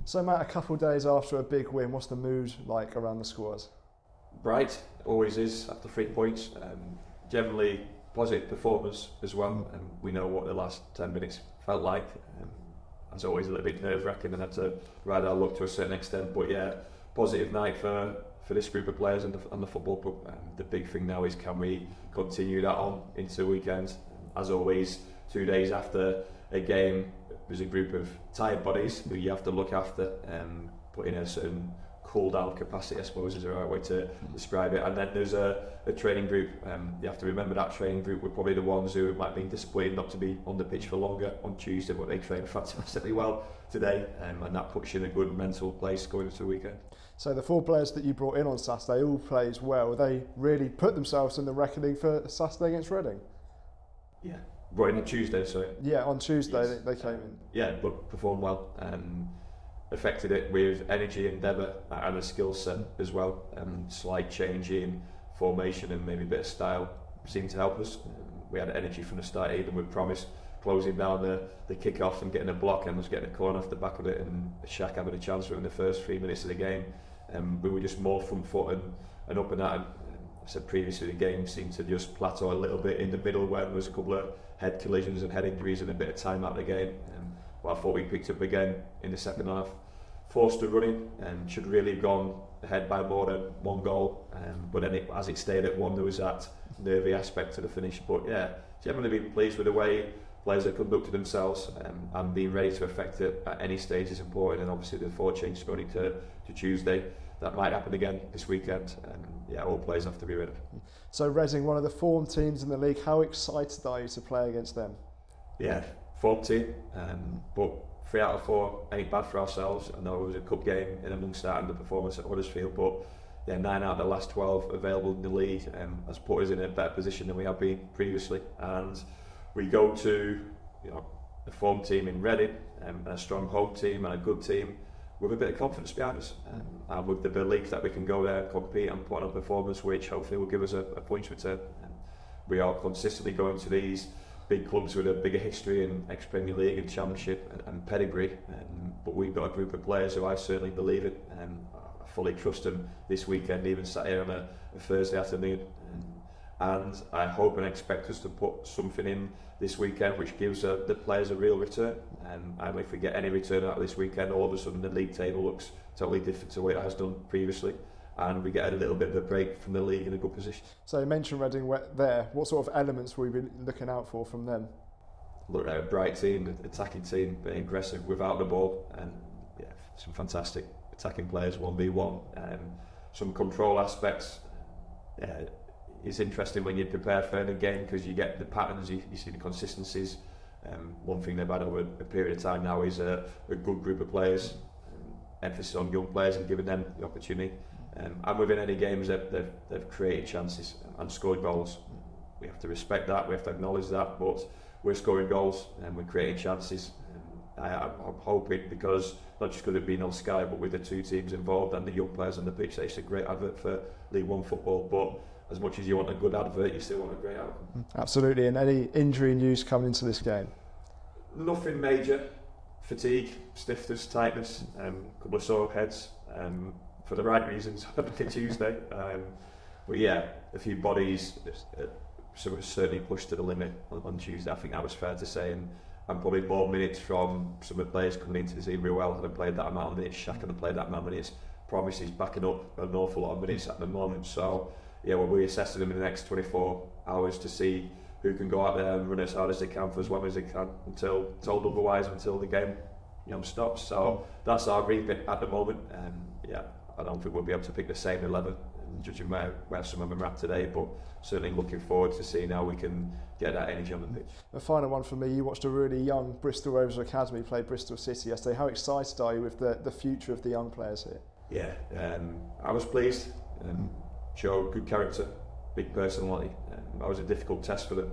So Matt, a couple of days after a big win, what's the mood like around the squad? Bright, always is after 3 points. Generally positive performance as well. We know what the last 10 minutes felt like. As always, a little bit nerve-wracking and had to ride our luck to a certain extent. But yeah, positive night for this group of players and the football club. The big thing now is, can we continue that on into the weekend? As always, 2 days after a game, there's a group of tired bodies who you have to look after, put in a certain cool down capacity, I suppose is the right way to describe it. And then there's a training group. You have to remember that training group were probably the ones who might have been disappointed not to be on the pitch for longer on Tuesday, but they trained fantastically well today, and that puts you in a good mental place going into the weekend. So the 4 players that you brought in on Saturday all played well. They really put themselves in the reckoning for Saturday against Reading. Yeah, brought in on Tuesday, sorry. Yeah, on Tuesday yes. they came in. Yeah, but performed well. Affected it with energy, endeavour and a skill set as well. Slight change in formation and maybe a bit of style seemed to help us. We had energy from the start, even with promise, closing down the kick-off and getting a block and was getting a corner off the back of it, and Shaq having a chance for in the first 3 minutes of the game. We were just more front foot and up and at him. I said previously, the game seemed to just plateau a little bit in the middle where there was a couple of head collisions and head injuries and a bit of time out of the game. But I thought we picked up again in the second half. Forced a running and should really have gone ahead by more than 1 goal. But then as it stayed at 1, there was that nervy aspect to the finish. But yeah, generally been pleased with the way players have conducted themselves, and being ready to affect it at any stage is important. And obviously the 4 changes going to Tuesday, that might happen again this weekend. Yeah, all players have to be ready. So Reading, one of the form teams in the league, how excited are you to play against them? Yeah, form team, but 3 out of 4 ain't bad for ourselves. I know it was a cup game in amongst that and the performance at Huddersfield, but yeah, 9 out of the last 12 available in the league has put us in a better position than we have been previously. And we go to a form team in Reading, and a strong home team and a good team with a bit of confidence behind us, and with the belief that we can go there, compete and put on a performance which hopefully will give us a points return. We are consistently going to these big clubs with a bigger history in ex-Premier League and Championship and pedigree, but we've got a group of players who I certainly believe in, and I fully trust them this weekend, even sat here on a Thursday afternoon. And I hope and expect us to put something in this weekend which gives the players a real return. And if we get any return out of this weekend, all of a sudden the league table looks totally different to what it has done previously, and we get a little bit of a break from the league in a good position. So you mentioned Reading there. What sort of elements will we be looking out for from them? Look, they're a bright team, an attacking team, very aggressive without the ball, and yeah, some fantastic attacking players, 1v1. Some control aspects. It's interesting when you prepare for any game because you get the patterns, you see the consistencies. One thing they've had over a period of time now is a good group of players, emphasis on young players and giving them the opportunity. And within any games they've created chances and scored goals. We have to respect that, we have to acknowledge that, but we're scoring goals and we're creating chances. I'm hoping, because not just because of being on Sky, but with the 2 teams involved and the young players on the pitch, that it's a great advert for League One football. But as much as you want a good advert, you still want a great outcome. Absolutely. And any injury news coming into this game? Nothing major. Fatigue, stiffness, tightness, a couple of sore heads, for the right reasons on Tuesday. But yeah, a few bodies certainly pushed to the limit on Tuesday. I think that was fair to say, and probably more minutes from some of the players coming into the team really well. Hadn't played that amount of minutes. Shaq hadn't played that amount of minutes. Promise is backing up an awful lot of minutes at the moment. So yeah, we'll be assessing them in the next 24 hours to see who can go out there and run as hard as they can for as long as they can, until told otherwise, until the game stops. So that's our remit at the moment. Yeah, I don't think we'll be able to pick the same 11, judging where some of them are at today, but certainly looking forward to seeing how we can get that energy on the pitch. The final one for me, you watched a really young Bristol Rovers Academy play Bristol City yesterday. How excited are you with the future of the young players here? Yeah, I was pleased. Showed good character, big personality. That was a difficult test for them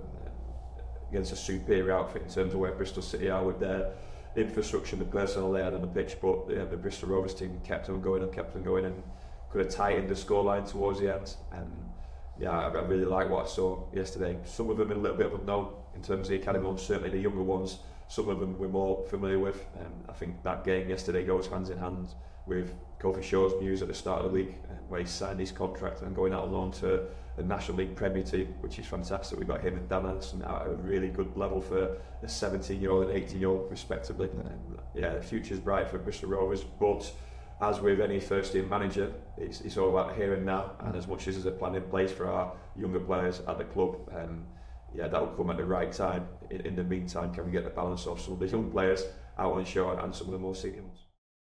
against a superior outfit in terms of where Bristol City are with their infrastructure and the personnel they had on the pitch. But yeah, the Bristol Rovers team kept them going and could have tightened the scoreline towards the end. And yeah, I really like what I saw yesterday. Some of them a little bit of unknown in terms of the academy ones. Certainly the younger ones some of them we're more familiar with. I think that game yesterday goes hand in hand with Kofi Shaw's news at the start of the league, where he signed his contract and going out on loan to the National League Premier team, which is fantastic. We've got him and Dan Anderson out at a really good level for a 17-year-old and 18-year-old respectively. Yeah, the future's bright for Bristol Rovers, but as with any first team manager, it's all about here and now, and as much as there's a plan in place for our younger players at the club, yeah, that will come at the right time. In the meantime, can we get the balance of some of the young players out on shore and some of the more senior ones?